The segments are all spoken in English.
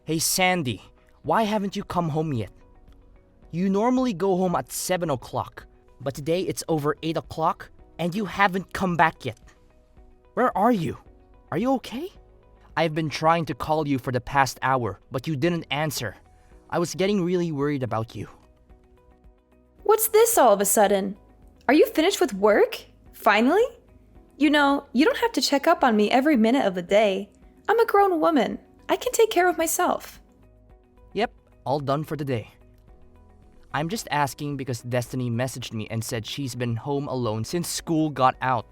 Hey Sandy, why haven't you come home yet? You normally go home at 7 o'clock, but today it's over 8 o'clock and you haven't come back yet. Where are you? Are you okay? I've been trying to call you for the past hour, but you didn't answer. I was getting really worried about you. What's this all of a sudden? Are you finished with work? Finally? You know, you don't have to check up on me every minute of the day. I'm a grown woman. I can take care of myself. Yep, all done for the day. I'm just asking because Destiny messaged me and said she's been home alone since school got out.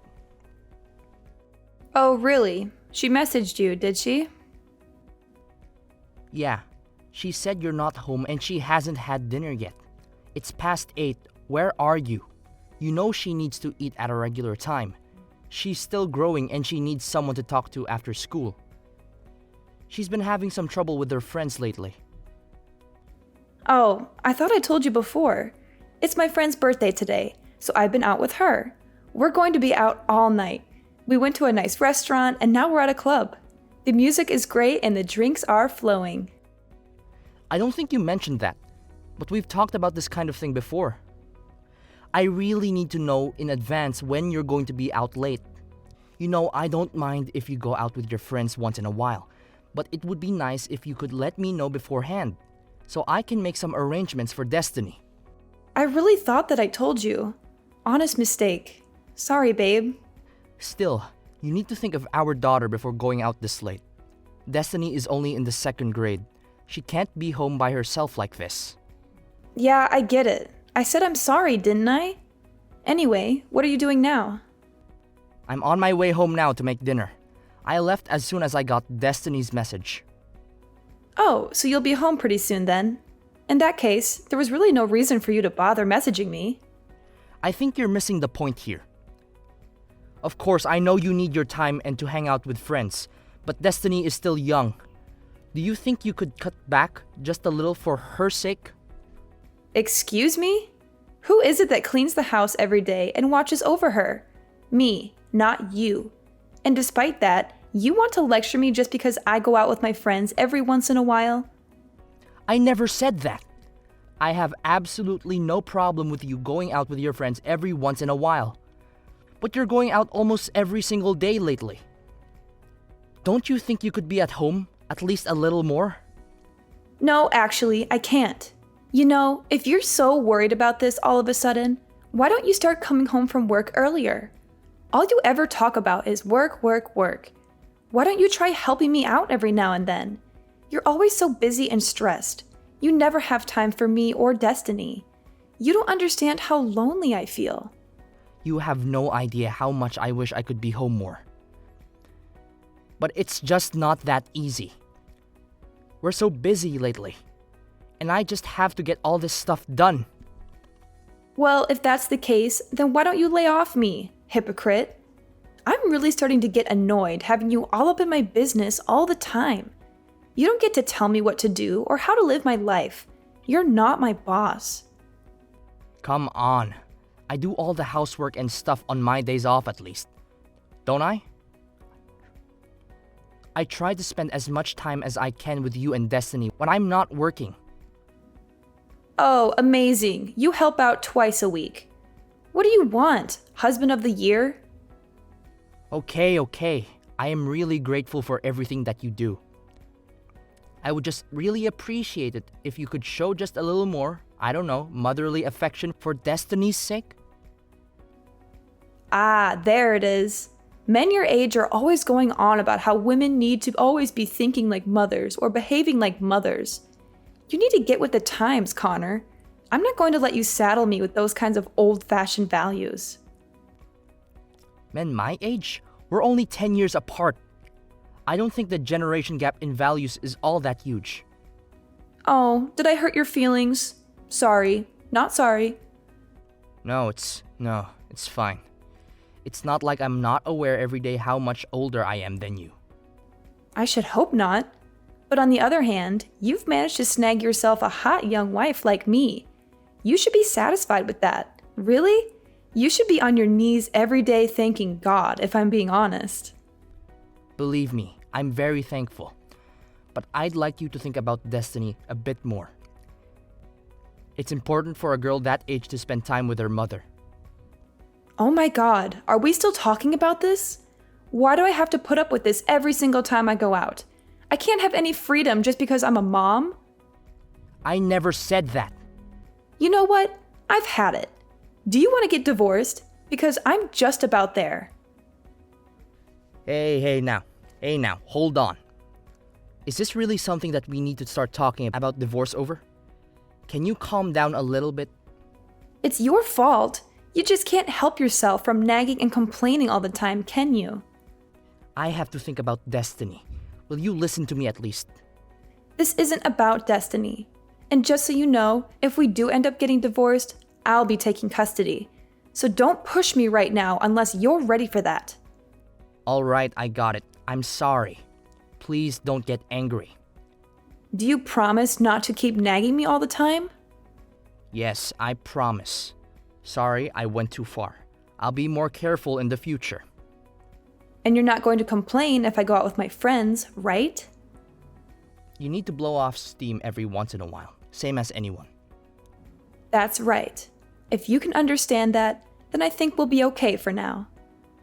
Oh, really? She messaged you, did she? Yeah, she said you're not home and she hasn't had dinner yet. It's past 8. Where are you? You know she needs to eat at a regular time. She's still growing and she needs someone to talk to after school. She's been having some trouble with her friends lately. Oh, I thought I told you before. It's my friend's birthday today, so I've been out with her. We're going to be out all night. We went to a nice restaurant and now we're at a club. The music is great and the drinks are flowing. I don't think you mentioned that, but we've talked about this kind of thing before. I really need to know in advance when you're going to be out late. You know, I don't mind if you go out with your friends once in a while, but it would be nice if you could let me know beforehand, so I can make some arrangements for Destiny. I really thought that I told you. Honest mistake. Sorry, babe. Still, you need to think of our daughter before going out this late. Destiny is only in the 2nd grade. She can't be home by herself like this. Yeah, I get it. I said I'm sorry, didn't I? Anyway, what are you doing now? I'm on my way home now to make dinner. I left as soon as I got Destiny's message. Oh, so you'll be home pretty soon then. In that case, there was really no reason for you to bother messaging me. I think you're missing the point here. Of course, I know you need your time and to hang out with friends, but Destiny is still young. Do you think you could cut back just a little for her sake? Excuse me? Who is it that cleans the house every day and watches over her? Me, not you. And despite that, you want to lecture me just because I go out with my friends every once in a while? I never said that. I have absolutely no problem with you going out with your friends every once in a while. But you're going out almost every single day lately. Don't you think you could be at home at least a little more? No, actually, I can't. You know, if you're so worried about this all of a sudden, why don't you start coming home from work earlier? All you ever talk about is work, work, work. Why don't you try helping me out every now and then? You're always so busy and stressed. You never have time for me or Destiny. You don't understand how lonely I feel. You have no idea how much I wish I could be home more. But it's just not that easy. We're so busy lately. And I just have to get all this stuff done. Well, if that's the case, then why don't you lay off me, hypocrite? I'm really starting to get annoyed having you all up in my business all the time. You don't get to tell me what to do or how to live my life. You're not my boss. Come on. I do all the housework and stuff on my days off at least. Don't I? I try to spend as much time as I can with you and Destiny when I'm not working. Oh, amazing. You help out twice a week. What do you want? Husband of the year? Okay. I am really grateful for everything that you do. I would just really appreciate it if you could show just a little more, I don't know, motherly affection for Destiny's sake. Ah, there it is. Men your age are always going on about how women need to always be thinking like mothers or behaving like mothers. You need to get with the times, Connor. I'm not going to let you saddle me with those kinds of old-fashioned values. Men my age? We're only 10 years apart. I don't think the generation gap in values is all that huge. Oh, did I hurt your feelings? Sorry. Not sorry. No, it's fine. It's not like I'm not aware every day how much older I am than you. I should hope not. But on the other hand, you've managed to snag yourself a hot young wife like me. You should be satisfied with that. Really? You should be on your knees every day thanking God, if I'm being honest. Believe me, I'm very thankful. but I'd like you to think about Destiny a bit more. It's important for a girl that age to spend time with her mother. Oh my god, are we still talking about this? Why do I have to put up with this every single time I go out? I can't have any freedom just because I'm a mom? I never said that. You know what? I've had it. Do you want to get divorced? Because I'm just about there. Hey now, hold on. Is this really something that we need to start talking about divorce over? Can you calm down a little bit? It's your fault. You just can't help yourself from nagging and complaining all the time, can you? I have to think about Destiny. Will you listen to me at least? This isn't about Destiny. And just so you know, if we do end up getting divorced, I'll be taking custody. So don't push me right now unless you're ready for that. Alright, I got it. I'm sorry. Please don't get angry. Do you promise not to keep nagging me all the time? Yes, I promise. Sorry, I went too far. I'll be more careful in the future. And you're not going to complain if I go out with my friends, right? You need to blow off steam every once in a while, same as anyone. That's right. If you can understand that, then I think we'll be okay for now.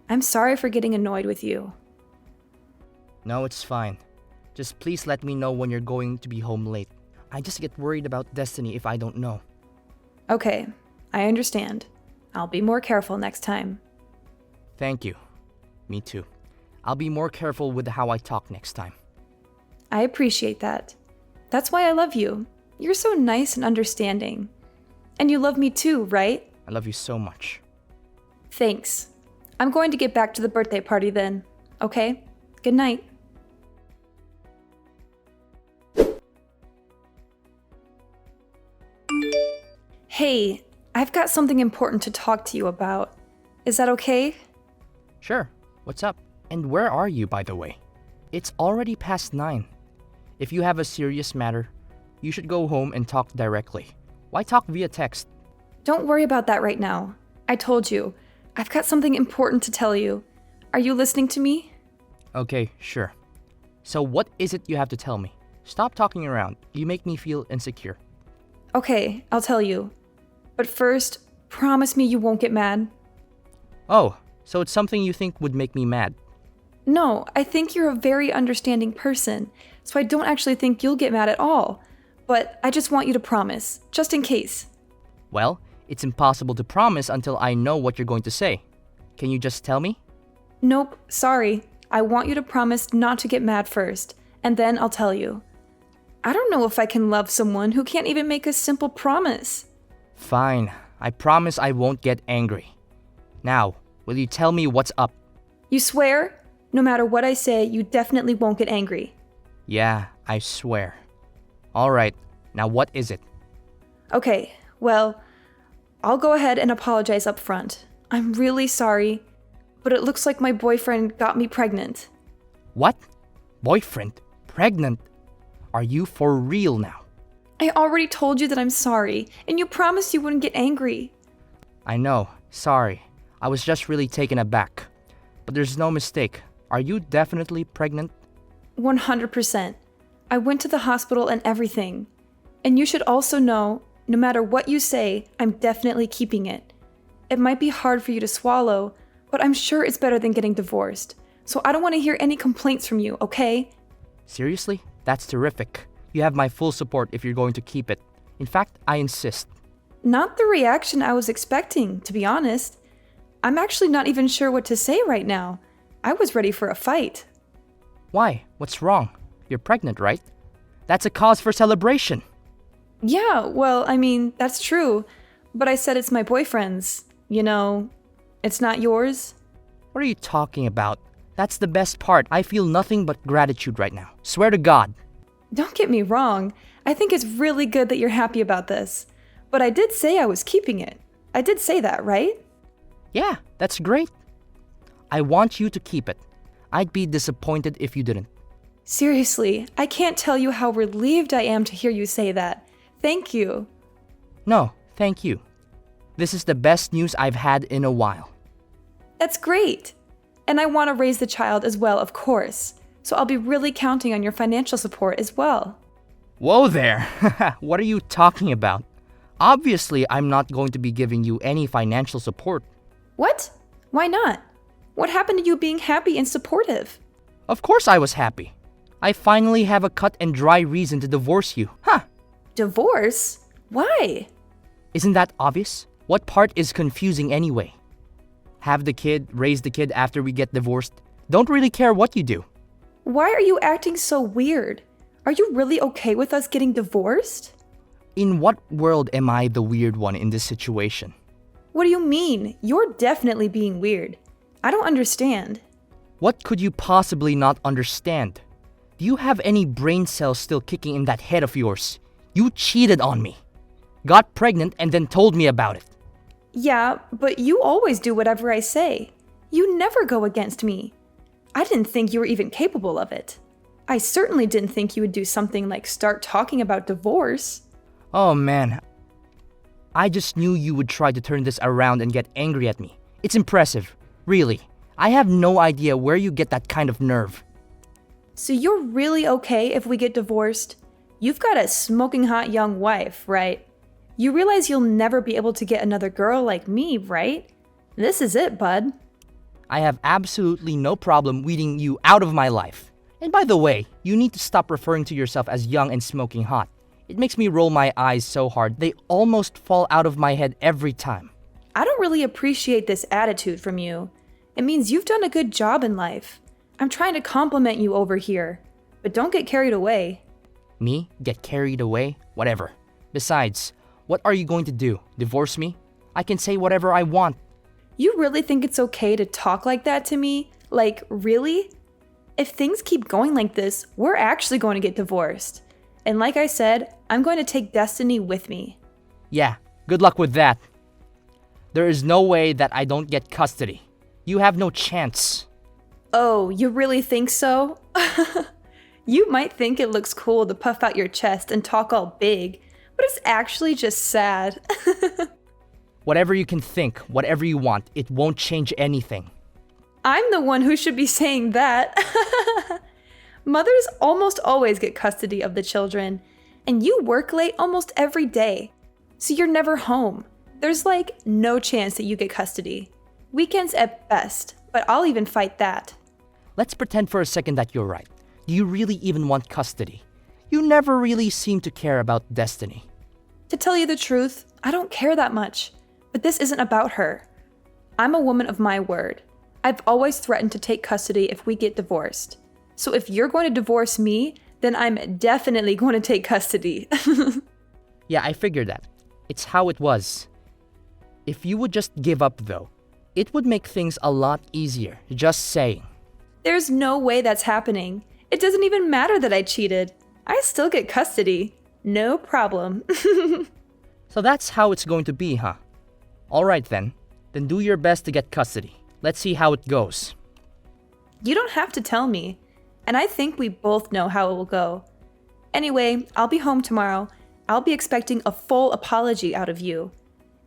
I'm sorry for getting annoyed with you. No, it's fine. Just please let me know when you're going to be home late. I just get worried about Destiny if I don't know. Okay, I understand. I'll be more careful next time. Thank you. Me too. I'll be more careful with how I talk next time. I appreciate that. That's why I love you. You're so nice and understanding. And you love me too, right? I love you so much. Thanks. I'm going to get back to the birthday party then, okay? Good night. Hey, I've got something important to talk to you about. Is that okay? Sure. What's up? And where are you, by the way? It's already past 9. If you have a serious matter, you should go home and talk directly. Why talk via text? Don't worry about that right now. I told you, I've got something important to tell you. Are you listening to me? Okay, sure. So what is it you have to tell me? Stop talking around. You make me feel insecure. Okay, I'll tell you. But first, promise me you won't get mad. Oh, so it's something you think would make me mad. No, I think you're a very understanding person, so I don't actually think you'll get mad at all. But I just want you to promise, just in case. Well, it's impossible to promise until I know what you're going to say. Can you just tell me? Nope, sorry. I want you to promise not to get mad first, and then I'll tell you. I don't know if I can love someone who can't even make a simple promise. Fine. I promise I won't get angry. Now, will you tell me what's up? You swear? No matter what I say, you definitely won't get angry. Yeah, I swear. Alright, now what is it? Okay, well, I'll go ahead and apologize up front. I'm really sorry, but it looks like my boyfriend got me pregnant. What? Boyfriend? Pregnant? Are you for real now? I already told you that I'm sorry, and you promised you wouldn't get angry. I know, sorry. I was just really taken aback. But there's no mistake. Are you definitely pregnant? 100%. I went to the hospital and everything. And you should also know, no matter what you say, I'm definitely keeping it. It might be hard for you to swallow, but I'm sure it's better than getting divorced. So I don't want to hear any complaints from you, okay? Seriously? That's terrific. You have my full support if you're going to keep it. In fact, I insist. Not the reaction I was expecting, to be honest. I'm actually not even sure what to say right now. I was ready for a fight. Why? What's wrong? You're pregnant, right? That's a cause for celebration. Yeah, well, I mean, that's true. But I said it's my boyfriend's. You know, it's not yours. What are you talking about? That's the best part. I feel nothing but gratitude right now. Swear to God. Don't get me wrong. I think it's really good that you're happy about this. But I did say I was keeping it. I did say that, right? Yeah, that's great. I want you to keep it. I'd be disappointed if you didn't. Seriously, I can't tell you how relieved I am to hear you say that. Thank you. No, thank you. This is the best news I've had in a while. That's great. And I want to raise the child as well, of course. So I'll be really counting on your financial support as well. Whoa there! What are you talking about? Obviously, I'm not going to be giving you any financial support. What? Why not? What happened to you being happy and supportive? Of course I was happy. I finally have a cut and dry reason to divorce you. Huh? Divorce? Why? Isn't that obvious? What part is confusing anyway? Have the kid, raise the kid after we get divorced. Don't really care what you do. Why are you acting so weird? Are you really okay with us getting divorced? In what world am I the weird one in this situation? What do you mean? You're definitely being weird. I don't understand. What could you possibly not understand? Do you have any brain cells still kicking in that head of yours? You cheated on me. Got pregnant and then told me about it. Yeah, but you always do whatever I say. You never go against me. I didn't think you were even capable of it. I certainly didn't think you would do something like start talking about divorce. Oh man. I just knew you would try to turn this around and get angry at me. It's impressive. Really. I have no idea where you get that kind of nerve. So you're really okay if we get divorced? You've got a smoking hot young wife, right? You realize you'll never be able to get another girl like me, right? This is it, bud. I have absolutely no problem weeding you out of my life. And by the way, you need to stop referring to yourself as young and smoking hot. It makes me roll my eyes so hard, they almost fall out of my head every time. I don't really appreciate this attitude from you. It means you've done a good job in life. I'm trying to compliment you over here, but don't get carried away. Me? Get carried away? Whatever. Besides, what are you going to do? Divorce me? I can say whatever I want. You really think it's okay to talk like that to me? Like, really? If things keep going like this, we're actually going to get divorced. And like I said, I'm going to take Destiny with me. Yeah, good luck with that. There is no way that I don't get custody. You have no chance. Oh, you really think so? You might think it looks cool to puff out your chest and talk all big, but it's actually just sad. Whatever you can think, whatever you want, it won't change anything. I'm the one who should be saying that. Mothers almost always get custody of the children, and you work late almost every day, so you're never home. There's like no chance that you get custody. Weekends at best, but I'll even fight that. Let's pretend for a second that you're right. Do you really even want custody? You never really seem to care about Destiny. To tell you the truth, I don't care that much, but this isn't about her. I'm a woman of my word. I've always threatened to take custody if we get divorced. So if you're going to divorce me, then I'm definitely going to take custody. Yeah, I figured that. It's how it was. If you would just give up though, it would make things a lot easier, just saying. There's no way that's happening. It doesn't even matter that I cheated. I still get custody. No problem. So that's how it's going to be, huh? Alright then. Then do your best to get custody. Let's see how it goes. You don't have to tell me. And I think we both know how it will go. Anyway, I'll be home tomorrow. I'll be expecting a full apology out of you.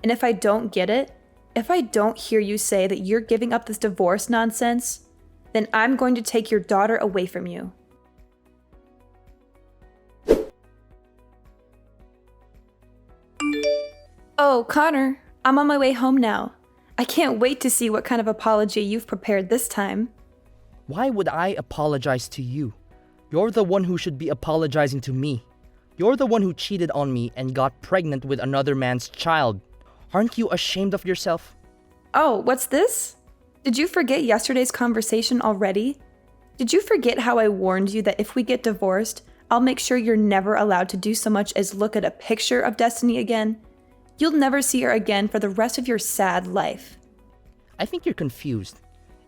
And if I don't get it, if I don't hear you say that you're giving up this divorce nonsense, then I'm going to take your daughter away from you. Oh, Connor, I'm on my way home now. I can't wait to see what kind of apology you've prepared this time. Why would I apologize to you? You're the one who should be apologizing to me. You're the one who cheated on me and got pregnant with another man's child. Aren't you ashamed of yourself? Oh, what's this? Did you forget yesterday's conversation already? Did you forget how I warned you that if we get divorced, I'll make sure you're never allowed to do so much as look at a picture of Destiny again? You'll never see her again for the rest of your sad life. I think you're confused.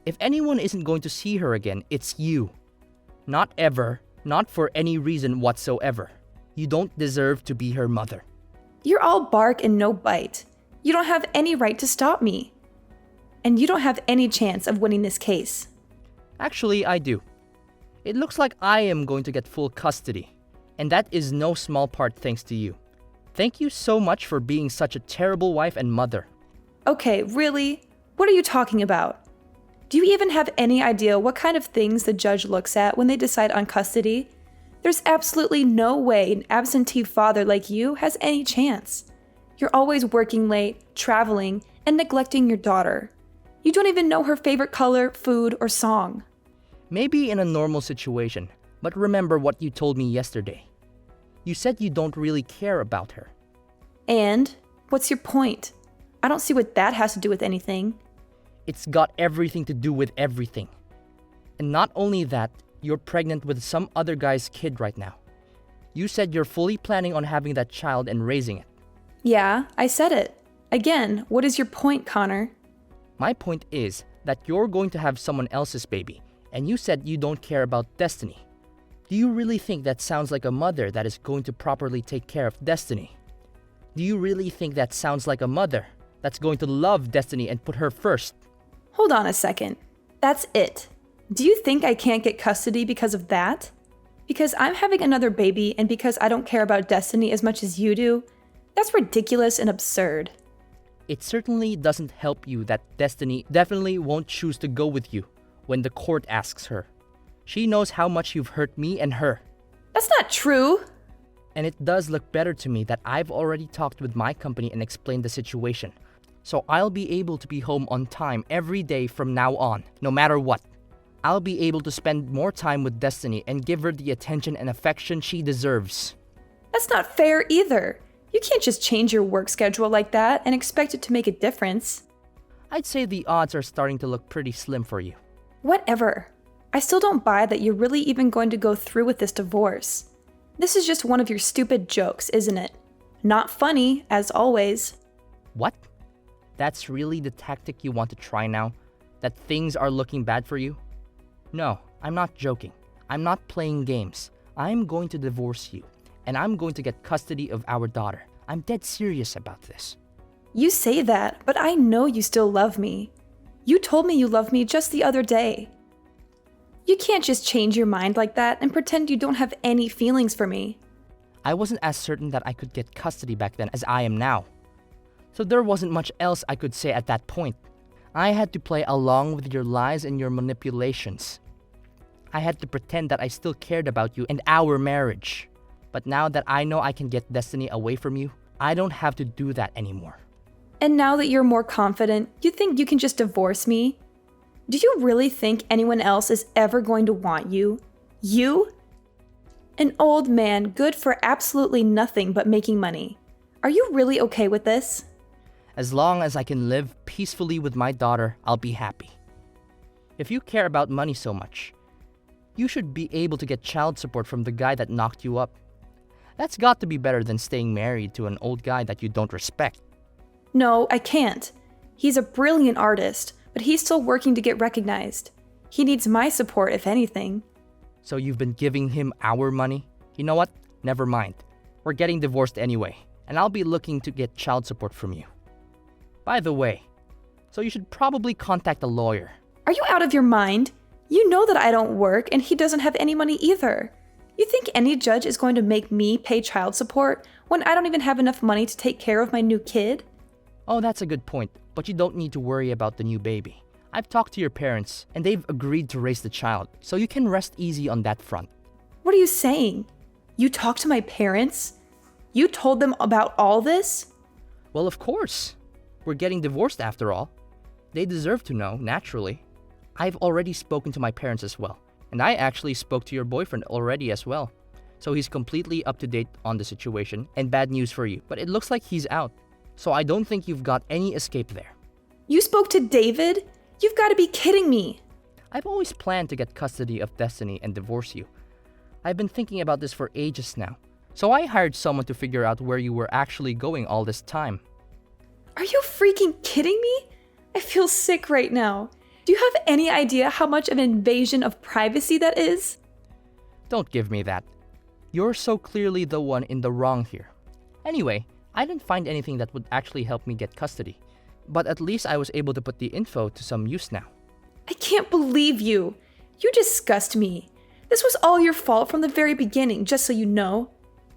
If anyone isn't going to see her again, it's you. Not ever, not for any reason whatsoever. You don't deserve to be her mother. You're all bark and no bite. You don't have any right to stop me. And you don't have any chance of winning this case. Actually, I do. It looks like I am going to get full custody. And that is no small part thanks to you. Thank you so much for being such a terrible wife and mother. Okay, really? What are you talking about? Do you even have any idea what kind of things the judge looks at when they decide on custody? There's absolutely no way an absentee father like you has any chance. You're always working late, traveling, and neglecting your daughter. You don't even know her favorite color, food, or song. Maybe in a normal situation, but remember what you told me yesterday. You said you don't really care about her. And? What's your point? I don't see what that has to do with anything. It's got everything to do with everything. And not only that, you're pregnant with some other guy's kid right now. You said you're fully planning on having that child and raising it. Yeah, I said it. Again, what is your point, Connor? My point is that you're going to have someone else's baby, and you said you don't care about Destiny. Do you really think that sounds like a mother that is going to properly take care of Destiny? Do you really think that sounds like a mother that's going to love Destiny and put her first? Hold on a second. That's it. Do you think I can't get custody because of that? Because I'm having another baby and because I don't care about Destiny as much as you do? That's ridiculous and absurd. It certainly doesn't help you that Destiny definitely won't choose to go with you when the court asks her. She knows how much you've hurt me and her. That's not true. And it does look better to me that I've already talked with my company and explained the situation. So I'll be able to be home on time every day from now on, no matter what. I'll be able to spend more time with Destiny and give her the attention and affection she deserves. That's not fair either. You can't just change your work schedule like that and expect it to make a difference. I'd say the odds are starting to look pretty slim for you. Whatever. I still don't buy that you're really even going to go through with this divorce. This is just one of your stupid jokes, isn't it? Not funny, as always. What? That's really the tactic you want to try now? That things are looking bad for you? No, I'm not joking. I'm not playing games. I'm going to divorce you, and I'm going to get custody of our daughter. I'm dead serious about this. You say that, but I know you still love me. You told me you loved me just the other day. You can't just change your mind like that and pretend you don't have any feelings for me. I wasn't as certain that I could get custody back then as I am now. So there wasn't much else I could say at that point. I had to play along with your lies and your manipulations. I had to pretend that I still cared about you and our marriage. But now that I know I can get Destiny away from you, I don't have to do that anymore. And now that you're more confident, you think you can just divorce me? Do you really think anyone else is ever going to want you? You? An old man good for absolutely nothing but making money. Are you really okay with this? As long as I can live peacefully with my daughter, I'll be happy. If you care about money so much, you should be able to get child support from the guy that knocked you up. That's got to be better than staying married to an old guy that you don't respect. No, I can't. He's a brilliant artist, but he's still working to get recognized. He needs my support, if anything. So you've been giving him our money? You know what? Never mind. We're getting divorced anyway, and I'll be looking to get child support from you. By the way, so you should probably contact a lawyer. Are you out of your mind? You know that I don't work and he doesn't have any money either. You think any judge is going to make me pay child support when I don't even have enough money to take care of my new kid? Oh, that's a good point, but you don't need to worry about the new baby. I've talked to your parents, and they've agreed to raise the child, so you can rest easy on that front. What are you saying? You talked to my parents? You told them about all this? Well, of course. We're getting divorced after all. They deserve to know, naturally. I've already spoken to my parents as well, and I actually spoke to your boyfriend already as well. So he's completely up to date on the situation, and bad news for you, but it looks like he's out. So I don't think you've got any escape there. You spoke to David? You've got to be kidding me. I've always planned to get custody of Destiny and divorce you. I've been thinking about this for ages now. So I hired someone to figure out where you were actually going all this time. Are you freaking kidding me? I feel sick right now. Do you have any idea how much of an invasion of privacy that is? Don't give me that. You're so clearly the one in the wrong here. Anyway, I didn't find anything that would actually help me get custody. But at least I was able to put the info to some use now. I can't believe you. You disgust me. This was all your fault from the very beginning, just so you know.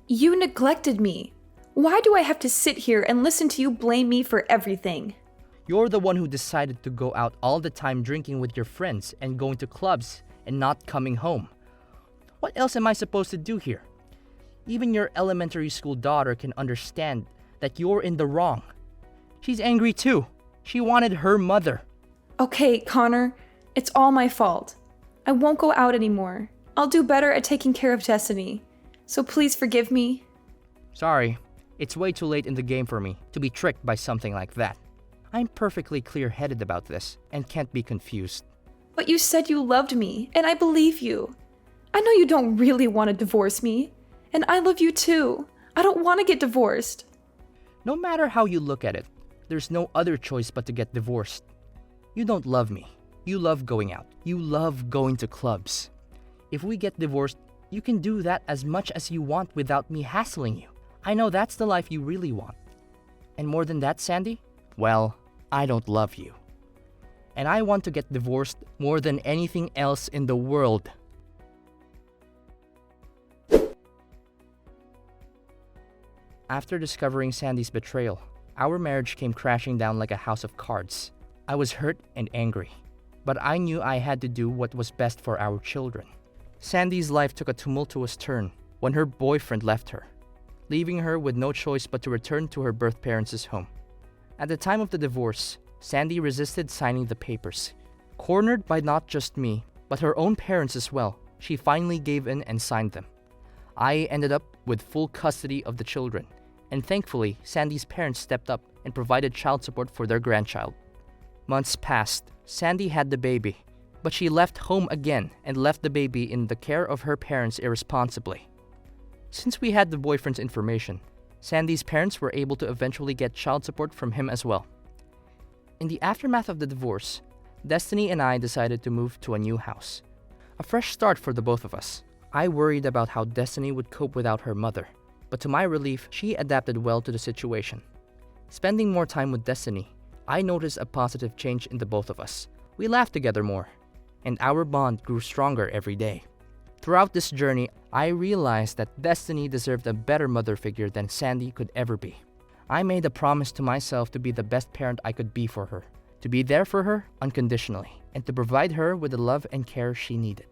You neglected me. Why do I have to sit here and listen to you blame me for everything? You're the one who decided to go out all the time drinking with your friends and going to clubs and not coming home. What else am I supposed to do here? Even your elementary school daughter can understand that you're in the wrong. She's angry too. She wanted her mother. Okay, Connor, it's all my fault. I won't go out anymore. I'll do better at taking care of Destiny. So please forgive me. Sorry, it's way too late in the game for me to be tricked by something like that. I'm perfectly clear-headed about this and can't be confused. But you said you loved me, and I believe you. I know you don't really want to divorce me, and I love you too. I don't want to get divorced. No matter how you look at it, there's no other choice but to get divorced. You don't love me. You love going out. You love going to clubs. If we get divorced, you can do that as much as you want without me hassling you. I know that's the life you really want. And more than that, Sandy? Well, I don't love you. And I want to get divorced more than anything else in the world. After discovering Sandy's betrayal, our marriage came crashing down like a house of cards. I was hurt and angry, but I knew I had to do what was best for our children. Sandy's life took a tumultuous turn when her boyfriend left her, leaving her with no choice but to return to her birth parents' home. At the time of the divorce, Sandy resisted signing the papers. Cornered by not just me, but her own parents as well, she finally gave in and signed them. I ended up with full custody of the children, and thankfully, Sandy's parents stepped up and provided child support for their grandchild. Months passed. Sandy had the baby, but she left home again and left the baby in the care of her parents irresponsibly. Since we had the boyfriend's information, Sandy's parents were able to eventually get child support from him as well. In the aftermath of the divorce, Destiny and I decided to move to a new house. A fresh start for the both of us. I worried about how Destiny would cope without her mother, but to my relief, she adapted well to the situation. Spending more time with Destiny, I noticed a positive change in the both of us. We laughed together more, and our bond grew stronger every day. Throughout this journey, I realized that Destiny deserved a better mother figure than Sandy could ever be. I made a promise to myself to be the best parent I could be for her, to be there for her unconditionally, and to provide her with the love and care she needed.